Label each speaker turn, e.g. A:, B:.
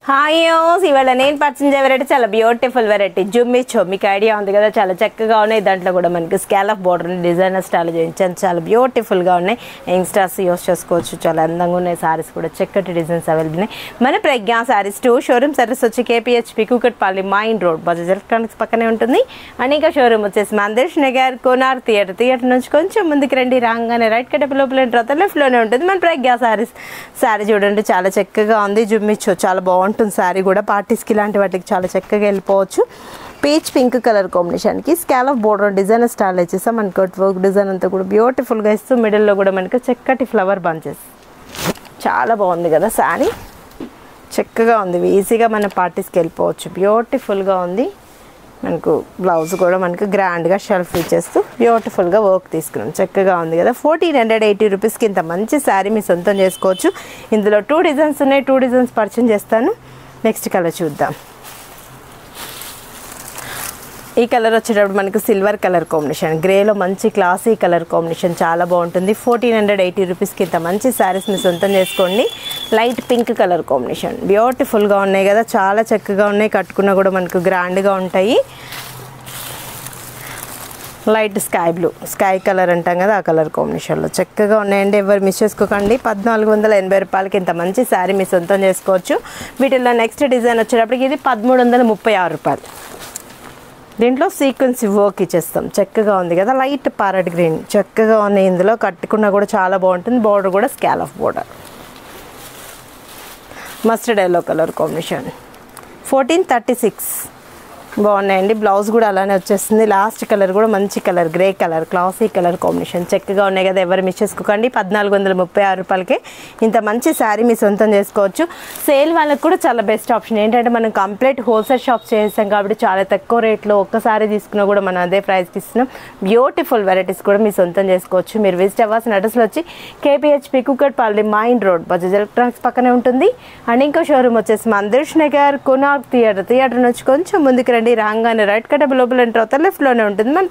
A: Hi ఇవాళ నేను purchase చేసే వెరైటీ చాలా బ్యూటిఫుల్ వెరైటీ జుమ్మిచ్చో మీకు ఐడియా ఉంది కదా, చాలా చక్కగా ఉన్నాయి. దాంట్లో కూడా మనకి స్కాలప్ బోర్డర్ డిజైనర్ స్టైల్ చేయించాను, చాలా బ్యూటిఫుల్గా ఉన్నాయి. యంగ్స్టర్స్ యూస్ చేసుకోవచ్చు, చాలా అందంగా ఉన్నాయి. సారీస్ కూడా చక్కటి డిజైన్స్ అవైలబుల్ ఉన్నాయి. మన ప్రజ్ఞా సారీస్ 2 షోరూమ్ సర్వీస్ వచ్చి KPHB Kukatpally main road Bajaj electronics పక్కనే ఉంటుంది. అండ్ ఇంకా షోరూమ్ వచ్చేసి మందిర్ష్ నగర్ కోనార్ థియేటర్ నుంచి కొంచెం ముందుకు రండి, రాగానే రైట్ కట్ లోపల తర్వాత లెఫ్ట్లోనే ఉంటుంది మన ప్రజ్ఞా సారీస్. సారీ చూడండి చాలా చక్కగా ఉంది, జుమ్మిచ్చో చాలా బాగుంటుంది. సారీ కూడా పార్టీస్కి ఇలాంటి వాటికి చాలా చక్కగా వెళ్ళిపోవచ్చు. పీచ్ పింక్ కలర్ కాంబినేషన్కి స్కాలప్ బోర్డర్ డిజైన్ స్టైల్ వచ్చేసాం. మనకి వర్క్ డిజైన్ అంతా కూడా బ్యూటిఫుల్గా ఇస్తూ మిడిల్లో కూడా మనకి చక్కటి ఫ్లవర్ బంచెస్, చాలా బాగుంది కదా సారీ, చక్కగా ఉంది. ఈజీగా మన పార్టీస్కి వెళ్ళిపోవచ్చు, బ్యూటిఫుల్గా ఉంది. మనకు బ్లౌజ్ కూడా మనకు గ్రాండ్గా షెల్ఫ్ ఇచ్చేస్తూ బ్యూటిఫుల్గా వర్క్ తీసుకున్నాం, చక్కగా ఉంది కదా. 1480 రూపీస్కి ఇంత మంచి శారీ మీ సొంతం చేసుకోవచ్చు. ఇందులో 2 డిజైన్స్ ఉన్నాయి, 2 డిజైన్స్ పర్చేజ్ చేస్తాను. నెక్స్ట్ కలర్ చూద్దాం. ఈ కలర్ వచ్చేటప్పుడు మనకు సిల్వర్ కలర్ కాంబినేషన్, గ్రేలో మంచి క్లాసీ కలర్ కాంబినేషన్, చాలా బాగుంటుంది. 1480 రూపీస్కి ఇంత మంచి శారీస్ మీ సొంతం చేసుకోండి. లైట్ పింక్ కలర్ కాంబినేషన్ బ్యూటిఫుల్గా ఉన్నాయి కదా, చాలా చక్కగా ఉన్నాయి. కట్టుకున్నా కూడా మనకు గ్రాండ్గా ఉంటాయి. Light sky blue, sky colour అంటాం కదా, ఆ కలర్ కాంబినేషన్లో చక్కగా ఉన్నాయండి. ఎవరు మిస్ చేసుకోకండి. 1480 రూపాయలకి ఇంత మంచి శారీ మీ సొంతం చేసుకోవచ్చు. వీటిల్లో నెక్స్ట్ డిజైన్ వచ్చేటప్పటికి ఇది 1336 రూపాయలు. దీంట్లో సీక్వెన్స్ వర్క్ ఇచ్చేస్తాం, చక్కగా ఉంది కదా. లైట్ పారట్ గ్రీన్ చక్కగా ఉన్నాయి. ఇందులో కట్టుకున్నా కూడా చాలా బాగుంటుంది. బోర్డర్ కూడా scallop border, mustard yellow colour combination. 1436 బాగున్నాయండి. బ్లౌజ్ కూడా అలానే వచ్చేస్తుంది. లాస్ట్ కలర్ కూడా మంచి colour, grey colour, classy colour combination, చక్కగా ఉన్నాయి కదా. ఎవరు మిస్ చేసుకోకండి. 1436 రూపాయలకి ఇంత మంచి శారీ మీ సొంతం చేసుకోవచ్చు. సేల్ వాళ్ళకి కూడా చాలా బెస్ట్ ఆప్షన్. ఏంటంటే మనం కంప్లీట్ హోల్సేల్ షాప్ చేసాం కాబట్టి చాలా తక్కువ రేట్లో ఒక్కసారి తీసుకున్నా కూడా మనం అదే ప్రైస్కి ఇస్తున్నాం. బ్యూటిఫుల్ వెరైటీస్ కూడా మీ సొంతం చేసుకోవచ్చు. మీరు విజిట్ అవ్వాల్సిన అడ్రస్లో వచ్చి KPHB Kukatpally main road Bajaj electronics పక్కనే ఉంటుంది. అండ్ ఇంకో షోరూమ్ వచ్చేసి మందిర్ష్ నగర్ కోనార్ థియేటర్ నుంచి కొంచెం ముందుకు రండి, రాగానే రైట్ కట్ లోపల తర్వాత లెఫ్ట్లోనే ఉంటుంది మన